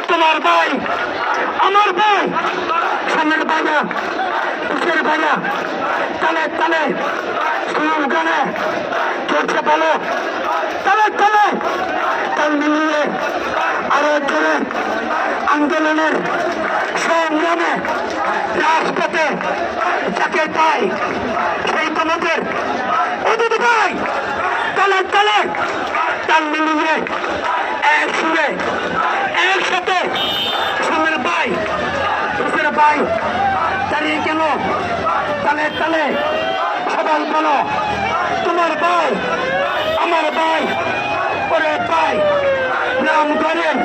তোমার ভাই আমার ভাই সামনের ভাইয়া পিছের ভাইয়া তালে তালে স্লোগানে চলছে বলো তালে তালে তাল মিলিয়ে আরো জোরে আন্দোলনের সংগ্রামে রাজপথে যাকে পাই সেই তোমাদের অতিথি ভাই তালে তালে তাল মিলিয়ে এক সুরে একসাথে সামনের ভাই পিছের ভাই দাঁড়িয়ে গেল তালে তালে সবাই বলো তোমার ভাই আমার ভাই পরে ভাই নাম করেন